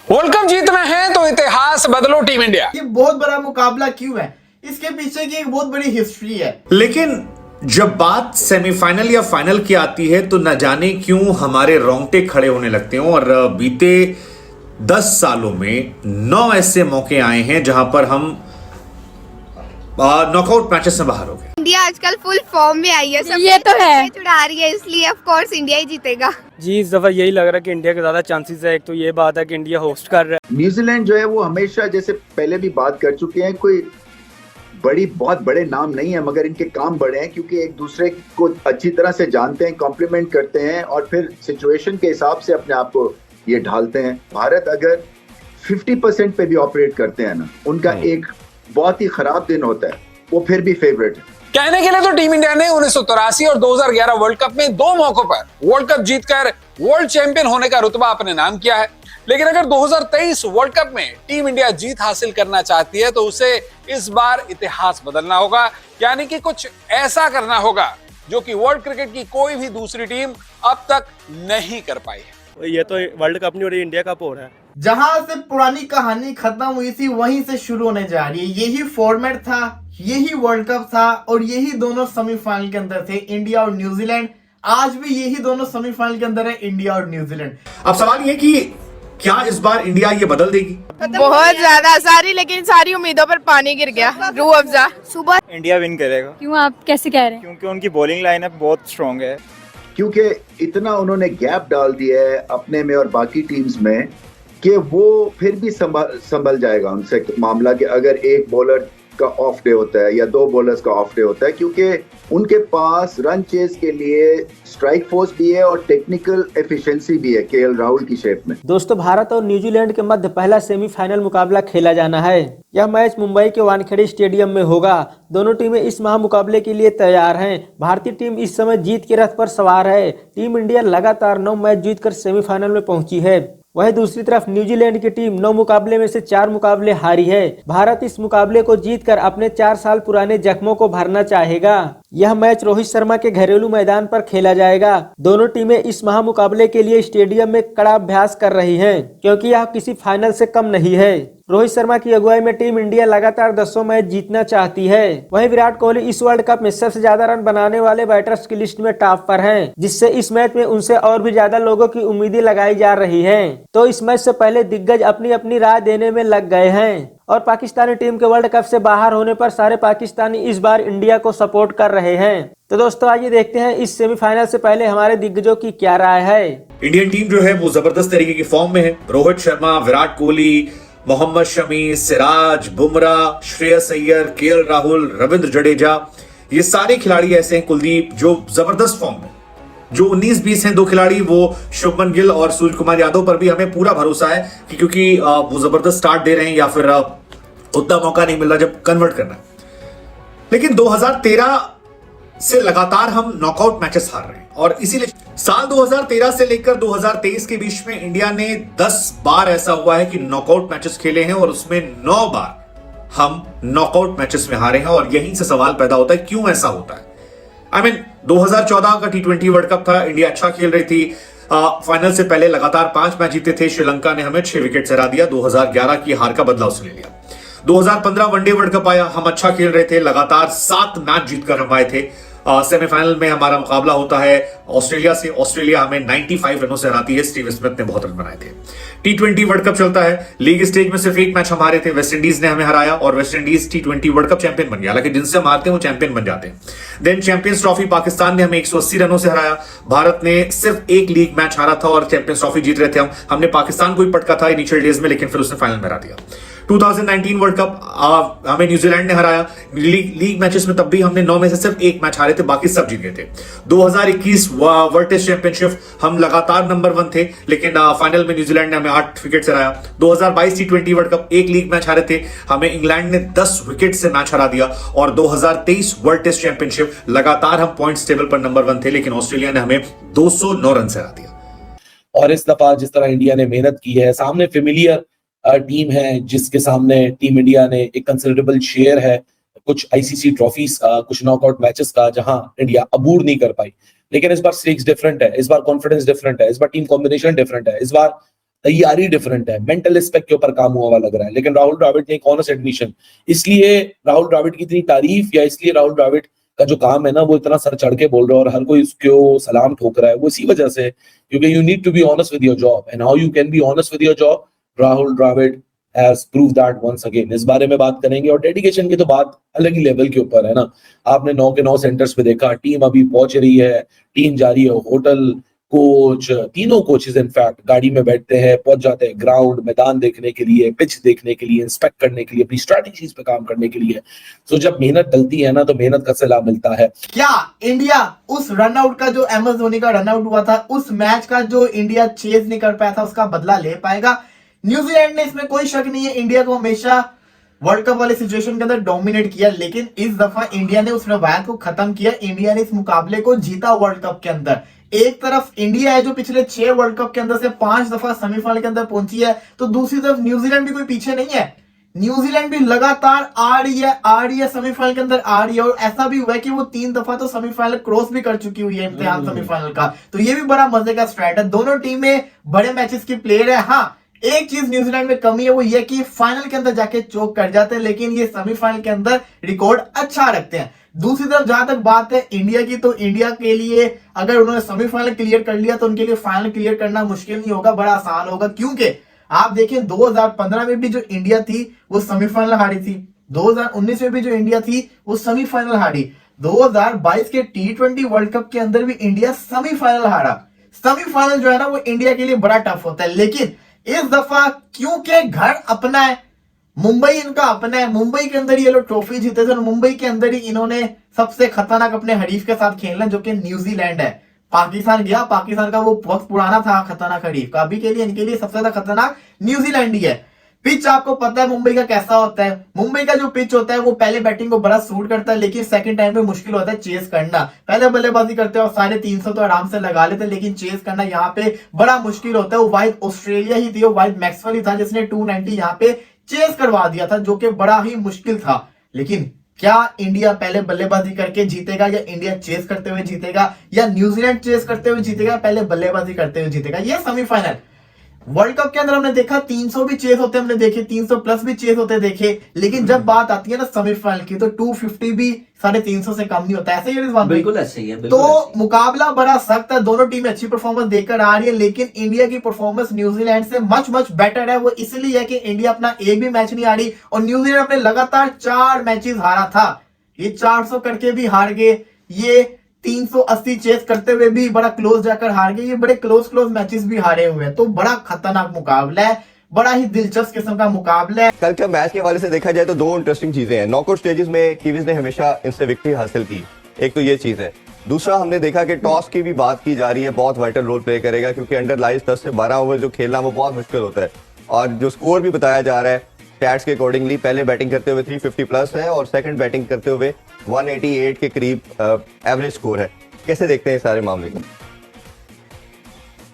World cup जीतना है तो इतिहास बदलो टीम इंडिया। ये बहुत बड़ा मुकाबला क्यों है? इसके पीछे की एक बहुत बड़ी हिस्ट्री है। लेकिन जब बात सेमीफाइनल या फाइनल की आती है तो न जाने क्यों हमारे रोंगटे खड़े होने लगते हैं। और बीते 10 सालों में 9 ऐसे मौके आए हैं जहां पर हम नॉकआउट मैचेस से बाहर हो गए। इंडिया आजकल फुल फॉर्म में आई है, सब ये तो है चढ़ा रही है, इसलिए ऑफ कोर्स इंडिया ही जीतेगा। जी इस दफा यही लग रहा है कि इंडिया के ज्यादा चांसेस है। एक तो ये बात है कि इंडिया होस्ट कर रहा है। न्यूजीलैंड जो है वो हमेशा, जैसे पहले भी बात कर चुके हैं, कोई बहुत बड़े नाम नहीं है मगर इनके काम बड़े हैं क्योंकि एक दूसरे को अच्छी तरह से जानते हैं, कॉम्प्लीमेंट करते हैं और फिर सिचुएशन के हिसाब से अपने आप को ये ढालते हैं। भारत अगर 50% पे भी ऑपरेट करते हैं ना, उनका एक बहुत ही खराब दिन होता है, वो फिर भी फेवरेट है। कहने के लिए तो टीम इंडिया ने 1983 और 2011 वर्ल्ड कप में 2 मौकों पर वर्ल्ड कप जीतकर वर्ल्ड चैंपियन होने का रुतबा अपने नाम किया है। लेकिन अगर 2023 वर्ल्ड कप में टीम इंडिया जीत हासिल करना चाहती है तो उसे इस बार इतिहास बदलना होगा, यानी कि कुछ ऐसा करना होगा जो कि वर्ल्ड क्रिकेट की कोई भी दूसरी टीम अब तक नहीं कर पाई है। ये तो वर्ल्ड कप नहीं हो रही, इंडिया कप हो रहा है। जहां से पुरानी कहानी खत्म हुई थी वहीं से शुरू होने जा रही है। यही फॉर्मेट था, यही वर्ल्ड कप था और यही दोनों सेमीफाइनल के अंदर थे, इंडिया और न्यूजीलैंड। आज भी यही दोनों सेमीफाइनल के अंदर है, इंडिया और न्यूजीलैंड। अब सवाल ये कि क्या इस बार इंडिया ये बदल देगी? बहुत ज्यादा सारी, लेकिन सारी उम्मीदों पर पानी गिर गया। रूह अफ़ज़ा सुबह इंडिया विन करेगा। क्यों, आप कैसे कह रहे हैं? क्योंकि उनकी बॉलिंग लाइनअप बहुत स्ट्रांग है। क्योंकि इतना उन्होंने गैप डाल दिया है अपने में और बाकी टीम्स में कि वो फिर भी संभल जाएगा उनसे मामला कि अगर एक बॉलर का ऑफ डे होता है या 2 बॉलर्स का ऑफ डे होता है, क्योंकि उनके पास रन चेस के लिए स्ट्राइक फोर्स भी है और टेक्निकल एफिशिएंसी भी है केएल राहुल की शेप में। दोस्तों, भारत और न्यूजीलैंड के मध्य पहला सेमीफाइनल मुकाबला खेला जाना है। यह मैच मुंबई के वानखेड़े स्टेडियम में होगा। दोनों टीमें इस महामुकाबले के लिए तैयार हैं। भारतीय टीम इस समय जीत के रथ पर सवार है। टीम इंडिया लगातार 9 मैच जीतकर सेमीफाइनल में पहुंची है। वहीं दूसरी तरफ न्यूजीलैंड की टीम 9 मुकाबले में से 4 मुकाबले हारी है। भारत इस मुकाबले को जीतकर अपने 4 साल पुराने जख्मों को भरना चाहेगा। यह मैच रोहित शर्मा के घरेलू मैदान पर खेला जाएगा। दोनों टीमें इस महामुकाबले के लिए स्टेडियम में कड़ा अभ्यास कर रही हैं, क्योंकि यह किसी फाइनल से कम नहीं है। रोहित शर्मा की अगुवाई में टीम इंडिया लगातार 10 मैच जीतना चाहती है। वहीं विराट कोहली इस वर्ल्ड कप में सबसे ज्यादा रन बनाने वाले बैटर्स की लिस्ट में टॉप पर हैं, जिससे इस मैच में उनसे और भी ज्यादा लोगों की उम्मीदें लगाई जा रही हैं। तो इस मैच से पहले दिग्गज अपनी अपनी राय देने में लग गए हैं और पाकिस्तानी टीम के वर्ल्ड कप से बाहर होने पर सारे पाकिस्तानी इस बार इंडिया को सपोर्ट कर रहे हैं। तो दोस्तों, आइए देखते हैं इस सेमीफाइनल से पहले हमारे दिग्गजों की क्या राय है। इंडियन टीम जो है वो जबरदस्त तरीके की फॉर्म में है। रोहित शर्मा, विराट कोहली, मोहम्मद शमी, सिराज, बुमराह, श्रेयस अय्यर, केएल राहुल, रविंद्र जडेजा, ये सारे खिलाड़ी ऐसे हैं, कुलदीप, जो जबरदस्त फॉर्म में। जो 19-20 हैं 2 खिलाड़ी, वो शुभमन गिल और सूर्य कुमार यादव पर भी हमें पूरा भरोसा है कि क्योंकि वो जबरदस्त स्टार्ट दे रहे हैं या फिर उतना मौका नहीं मिल रहा जब कन्वर्ट करना है। लेकिन 2013 से लगातार हम नॉकआउट मैचेस हार रहे हैं और इसीलिए साल 2013 से लेकर 2023 के बीच में इंडिया ने 10 बार ऐसा हुआ है कि नॉकआउट मैचेस खेले हैं और उसमें 9 बार हम नॉकआउट मैचेस में हारे हैं। और यहीं से सवाल पैदा होता है, क्यों ऐसा होता है? 2014 का T20 वर्ल्ड कप था, इंडिया अच्छा खेल रही थी। फाइनल से पहले लगातार 5 मैच जीते थे। श्रीलंका ने हमें 6 विकेट से हरा दिया। 2011 की हार का बदला उसने ले लिया। 2015 वनडे वर्ल्ड कप आया, हम अच्छा खेल रहे थे, लगातार 7 मैच जीतकर हम आए थे। सेमीफाइनल में हमारा मुकाबला होता है ऑस्ट्रेलिया से। ऑस्ट्रेलिया हमें 95 रनों से हराती है। स्टीव स्मिथ ने बहुत रन बनाए थे। T20 वर्ल्ड कप चलता है, लीग स्टेज में सिर्फ 1 मैच हम हारे थे, वेस्ट इंडीज ने हमें हराया और West Indies T20 world cup champion बन गया। हालांकि जिनसे हम हारते हैं वो चैंपियन बन जाते हैं। देन चैंपियंस ट्रॉफी, पाकिस्तान ने हमें 180 रनों से हराया। भारत ने सिर्फ 1 लीग मैच हारा था और चैंपियंस ट्रॉफी जीत रहे थे। हमने पाकिस्तान को ही पटका था इनिशियल डेज में, लेकिन फिर उसने फाइनल में हरा दिया। 2019 वर्ल्ड कप हमें न्यूजीलैंड ने हराया। लीग मैचेस में तब भी हमने 9 में से सिर्फ 1 मैच हारे थे, बाकी सब जीत गए थे। 2021 वर्ल्ड टेस्ट चैंपियनशिप हम लगातार नंबर 1 थे, लेकिन फाइनल में न्यूजीलैंड ने हमें 8 विकेट से हराया। 2022 T20 world cup 1 league match हारे थे, हमें इंग्लैंड ने 10 विकेट से मैच हरा दिया। और 2023 वर्ल्ड टेस्ट चैंपियनशिप लगातार हम पॉइंट्स टेबल पर नंबर 1 थे, लेकिन ऑस्ट्रेलिया ने हमें 209 रन से हरा दिया। और इस दफा जिस तरह इंडिया ने मेहनत की है, सामने फेमिलियर टीम है जिसके सामने टीम इंडिया ने एक कंसिडरेबल शेयर है कुछ आईसीसी ट्रॉफीज का, कुछ नॉकआउट मैचेस का, जहां इंडिया अबूर नहीं कर पाई। लेकिन इस बार स्टेक्स डिफरेंट है, इस बार कॉन्फिडेंस डिफरेंट है, इस बार टीम कॉम्बिनेशन डिफरेंट है, इस बार तैयारी डिफरेंट है, मेंटल एस्पेक्ट के ऊपर काम हुआ हुआ लग रहा है। लेकिन राहुल द्रविड़ ने एक ऑनेस्ट एडमिशन, इसलिए राहुल द्रविड़ की इतनी तारीफ या इसलिए राहुल द्रविड़ का जो काम है ना वो इतना सर चढ़ के बोल रहा है और हर कोई उसको सलाम ठोक रहा है, वो इसी वजह से, क्योंकि you need to be honest with your job and how you can be honest with your job, Rahul Dravid has prove that once again. इस बारे में बात करेंगे और डेडिकेशन की तो बात अलग ही लेवल के ऊपर है ना। आपने 9 के 9 सेंटर्स पे देखा, टीम अभी पहुंच रही है, टीम जा रही है, होटल, कोच, तीनों कोचेस इनफैक्ट गाड़ी में बैठते हैं, पहुंच जाते हैं ग्राउंड, मैदान देखने के लिए, पिच देखने के लिए, इंस्पेक्ट करने के लिए, अपनी स्ट्रैटेजीज पे काम करने के लिए। सो जब मेहनत डलती है ना तो मेहनत का सिला मिलता है। क्या इंडिया उस रनआउट का, जो एम एस धोनी का रनआउट हुआ था, उस मैच का जो इंडिया चेज नहीं कर पाया था, उसका बदला ले पाएगा? न्यूजीलैंड ने, इसमें कोई शक नहीं है, इंडिया को हमेशा वर्ल्ड कप वाले सिचुएशन के अंदर डोमिनेट किया, लेकिन इस दफा इंडिया ने उस रवायत को खत्म किया। इंडिया ने इस मुकाबले को जीता वर्ल्ड कप के अंदर। एक तरफ इंडिया है जो पिछले 6 वर्ल्ड कप के अंदर से 5 दफा सेमीफाइनल के अंदर पहुंची है, तो दूसरी तरफ न्यूजीलैंड भी कोई पीछे नहीं है। न्यूजीलैंड भी लगातार आ रही है सेमीफाइनल के अंदर आ रही है, और ऐसा भी हुआ है कि वो 3 दफा तो सेमीफाइनल क्रॉस भी कर चुकी हुई है इम्तिहान सेमीफाइनल का। तो ये भी बड़ा मजे का स्ट्रैट है। दोनों टीमें बड़े मैचेस की प्लेयर है। हाँ, एक चीज न्यूजीलैंड में कमी है, वो ये कि फाइनल के अंदर जाके चोक कर जाते हैं, लेकिन ये सेमीफाइनल के अंदर रिकॉर्ड अच्छा रखते हैं। दूसरी तरफ जहां तक बात है इंडिया की, तो इंडिया के लिए अगर उन्होंने सेमीफाइनल क्लियर कर लिया तो उनके लिए फाइनल क्लियर करना मुश्किल नहीं होगा, बड़ा आसान होगा। क्योंकि आप देखें 2015 में भी जो इंडिया थी वो सेमीफाइनल हारी थी, 2019 में भी जो इंडिया थी वो सेमीफाइनल हारी, 2022 के T20 वर्ल्ड कप के अंदर भी इंडिया सेमीफाइनल हारा। सेमीफाइनल जो है ना वो इंडिया के लिए बड़ा टफ होता है, लेकिन इस दफा क्योंकि घर अपना है, मुंबई इनका अपना है, मुंबई के अंदर ये लोग ट्रॉफी जीते थे और मुंबई के अंदर ही इन्होंने सबसे खतरनाक अपने हरीफ के साथ खेलना, जो कि न्यूजीलैंड है। पाकिस्तान गया, पाकिस्तान का वो वक्त पुराना था खतरनाक हरीफ का, अभी के लिए इनके लिए सबसे ज्यादा खतरनाक न्यूजीलैंड ही है। पिच आपको पता है मुंबई का कैसा होता है। मुंबई का जो पिच होता है वो पहले बैटिंग को बड़ा सूट करता है, लेकिन सेकंड टाइम पे मुश्किल होता है चेस करना। पहले बल्लेबाजी करते हो 350 तो आराम से लगा लेते, लेकिन चेस करना यहाँ पे बड़ा मुश्किल होता है। वो वाइड ऑस्ट्रेलिया ही थी, वो वाइड मैक्सवेल ही था जिसने 290 यहाँ पे चेस करवा दिया था, जो कि बड़ा ही मुश्किल था। लेकिन क्या इंडिया पहले बल्लेबाजी करके जीतेगा, या इंडिया चेस करते हुए जीतेगा, या न्यूजीलैंड चेस करते हुए जीतेगा, पहले बल्लेबाजी करते हुए जीतेगा? ये सेमीफाइनल वर्ल्ड कप के अंदर हमने देखा 300 भी चेस होते हमने देखे, 300 प्लस भी चेस होते देखे, लेकिन जब बात आती है ना सेमीफाइनल की तो 250 भी 350 से कम नहीं होता। ऐसे ही है, बिल्कुल ऐसे ही है। तो मुकाबला बड़ा सख्त है, दोनों टीमें अच्छी परफॉर्मेंस देकर आ रही है, लेकिन इंडिया की परफॉर्मेंस न्यूजीलैंड से मच बेटर है। वो इसलिए है कि इंडिया अपना एक भी मैच नहीं हारी और न्यूजीलैंड अपने लगातार 4 मैचेस हारा था। ये 400 करके भी हार गए, ये 380 चेस करते हुए भी बड़ा क्लोज जाकर हार गए, ये बड़े क्लोज मैचेस भी हारे हुए हैं। तो बड़ा खतरनाक मुकाबला है, बड़ा ही दिलचस्प किस्म का मुकाबला है। कल के मैच के हवाले से देखा जाए तो 2 इंटरेस्टिंग चीजें हैं। नॉकआउट स्टेजेस में कीवीज ने हमेशा इनसे विक्ट्री हासिल की, एक तो ये चीज है। दूसरा हमने देखा कि टॉस की भी बात की जा रही है, बहुत वाइटल रोल प्ले करेगा, क्योंकि अंडर लाइज 10 से 12 ओवर जो खेलना वो बहुत मुश्किल होता है। और जो स्कोर भी बताया जा रहा है स्टैट्स के अकॉर्डिंगली, पहले बैटिंग करते हुए 350 प्लस है और सेकंड बैटिंग करते हुए 188 के करीब एवरेज स्कोर है। कैसे देखते हैं सारे मामले को?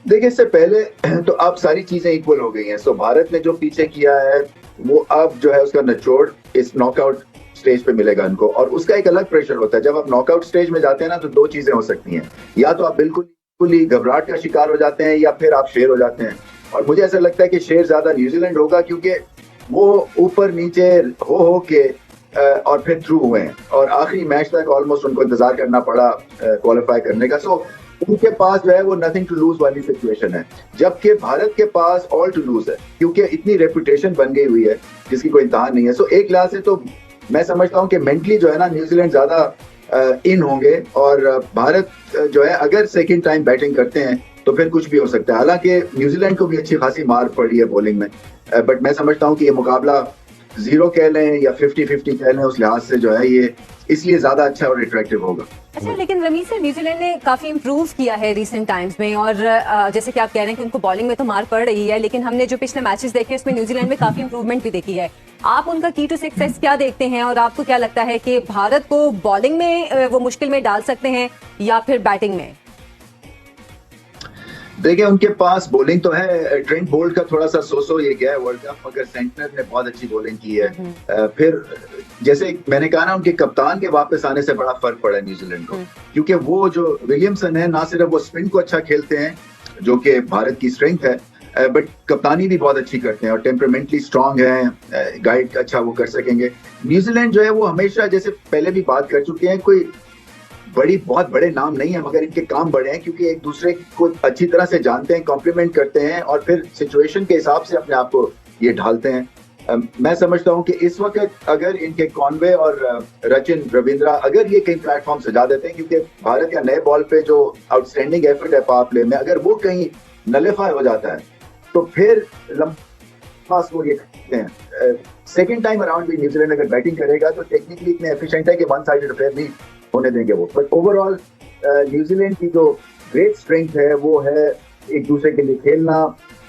देखिए, इससे पहले तो अब सारी चीजें इक्वल हो गई हैं। सो भारत ने जो पीछे किया है वो अब जो है उसका निचोड़ इस नॉकआउट स्टेज पे मिलेगा इनको, और उसका एक अलग प्रेशर होता है। जब आप नॉकआउट स्टेज में जाते हैं ना तो 2 चीजें हो सकती हैं, या तो आप बिल्कुल ही घबराहट का शिकार हो जाते हैं, या फिर आप शेर हो जाते हैं। और मुझे ऐसा लगता है कि शेर ज्यादा न्यूजीलैंड होगा, क्योंकि वो ऊपर नीचे हो के और फिर थ्रू हुए हैं, और आखिरी मैच तक ऑलमोस्ट उनको इंतजार करना पड़ा क्वालिफाई करने का। सो उनके पास जो है वो नथिंग टू लूज वाली सिचुएशन है, जबकि भारत के पास ऑल टू लूज है, क्योंकि इतनी रेपुटेशन बन गई हुई है जिसकी कोई इंतहान नहीं है। सो एक लिहाज से तो मैं समझता हूँ कि मेंटली जो है ना न्यूजीलैंड ज्यादा इन होंगे, और भारत जो है अगर सेकेंड टाइम बैटिंग करते हैं तो फिर कुछ भी हो सकता है। हालांकि न्यूजीलैंड को भी अच्छी खासी मार पड़ी है बॉलिंग में, बट मैं समझता हूँ कि ये मुकाबला 0 कह लें या 50-50 कह लें, उस लिहाज से जो है ये इसलिए ज्यादा अच्छा और अट्रैक्टिव होगा। अच्छा, लेकिन रमीज सर, न्यूजीलैंड ने काफी इंप्रूव किया है रिसेंट टाइम्स में, और जैसे कि आप कह रहे हैं कि उनको बॉलिंग में तो मार पड़ रही है, लेकिन हमने जो पिछले मैचेस देखे उसमें न्यूजीलैंड में काफी इंप्रूवमेंट भी देखी है। आप उनका की टू सक्सेस क्या देखते हैं, और आपको क्या लगता है कि भारत को बॉलिंग में वो मुश्किल में डाल सकते हैं या फिर बैटिंग में? देखिए, उनके पास बॉलिंग तो है। ट्रेंट बोल्ट का थोड़ा सा सो ये गया है वर्ल्ड कप, मगर सेंटनर ने बहुत अच्छी बॉलिंग की है। फिर जैसे मैंने कहा ना, उनके कप्तान के वापस आने से बड़ा फर्क पड़ा है न्यूजीलैंड को, क्योंकि वो जो विलियमसन है ना सिर्फ वो स्पिन को अच्छा खेलते हैं जो कि भारत की स्ट्रेंथ है, बट कप्तानी भी बहुत अच्छी करते हैं और टेम्परामेंटली स्ट्रांग है, गाइड अच्छा वो कर सकेंगे। न्यूजीलैंड जो है वो हमेशा, जैसे पहले भी बात कर चुके हैं, कोई बहुत बड़े नाम नहीं है मगर इनके काम बड़े हैं क्योंकि एक दूसरे को अच्छी तरह से जानते हैं, कॉम्प्लीमेंट करते हैं और फिर सिचुएशन के हिसाब से अपने आप को ये ढालते हैं। मैं समझता हूं कि इस वक्त अगर इनके कॉनवे और रचिन रविंद्रा अगर ये कहीं प्लेटफॉर्म सजा देते हैं, क्योंकि भारत का नए बॉल पे जो आउटस्टैंडिंग एफर्ट है पावर प्ले में, अगर वो कहीं नलिफाई हो जाता है तो फिर लंबा स्कोर ये करते हैं। सेकेंड टाइम अराउंड भी न्यूजीलैंड अगर बैटिंग करेगा तो टेक्निकली इतने एफिशिएंट है कि वन साइडेड अफेयर नहीं होने देंगे वो। बट ओवरऑल न्यूजीलैंड की जो ग्रेट स्ट्रेंथ है वो है एक दूसरे के लिए खेलना,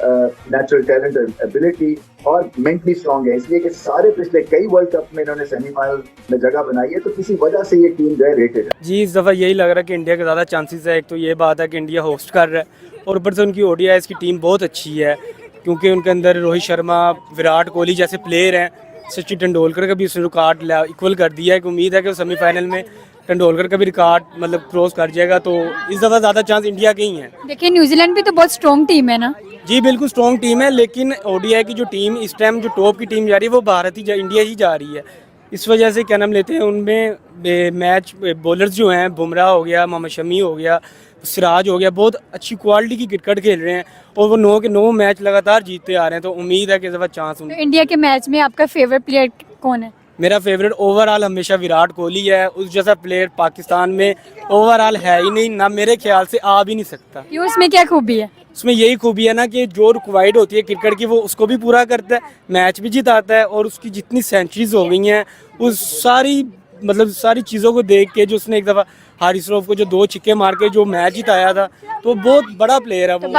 नेचुरल टैलेंट, एबिलिटी और मेंटली स्ट्रांग है, इसलिए कि सारे पिछले कई वर्ल्ड कप में इन्होंने सेमीफाइनल में जगह बनाई है, तो किसी वजह से ये टीम जो है रेटेड है। जी इस दफ़ा यही लग रहा है कि इंडिया के ज़्यादा चांसेस है। एक तो ये बात है कि इंडिया होस्ट कर रहा है और ऊपर से उनकी ODIs की टीम बहुत अच्छी है क्योंकि उनके अंदर रोहित शर्मा, विराट कोहली जैसे प्लेयर हैं। सचिन तेंदुलकर का भी उसने रिकॉर्ड इक्वल कर दिया है कि उम्मीद है कि सेमीफाइनल में तेंदुलकर का भी रिकॉर्ड मतलब क्रॉस कर जाएगा, तो इस दफ़ा ज़्यादा चांस इंडिया के ही हैं। देखिए न्यूजीलैंड भी तो बहुत स्ट्रॉन्ग टीम है ना। जी बिल्कुल स्ट्रॉन्ग टीम है, लेकिन ODI की जो टीम इस टाइम जो टॉप की टीम जा रही है वो भारत ही इंडिया ही जा रही है। इस वजह से क्या नाम लेते हैं, उनमें मैच बॉलर्स जो हैं, बुमराह हो गया, मोहम्मद शमी हो गया, सिराज हो गया, बहुत अच्छी क्वालिटी की क्रिकेट खेल रहे हैं और वो 9 के 9 मैच लगातार जीतते आ रहे हैं, तो उम्मीद है कि इस दफ़ा चांस तो इंडिया के मैच में आपका फेवरेट प्लेयर कौन है? मेरा फेवरेट ओवरऑल हमेशा विराट कोहली है। उस जैसा प्लेयर पाकिस्तान में ओवरऑल है ही नहीं, ना मेरे ख्याल से आ भी नहीं सकता। ये उसमें क्या खूबी है? उसमें यही खूबी है ना कि जो रिक्वायर्ड होती है क्रिकेट की वो उसको भी पूरा करता है, मैच भी जिताता है और उसकी जितनी सेंचुरीज हो गई हैं उस सारी चीज़ों को देख के, जो उसने एक दफ़ा हारिस रऊफ को जो 2 छक्के मार के जो मैच जिताया था, तो बहुत बड़ा प्लेयर है वो।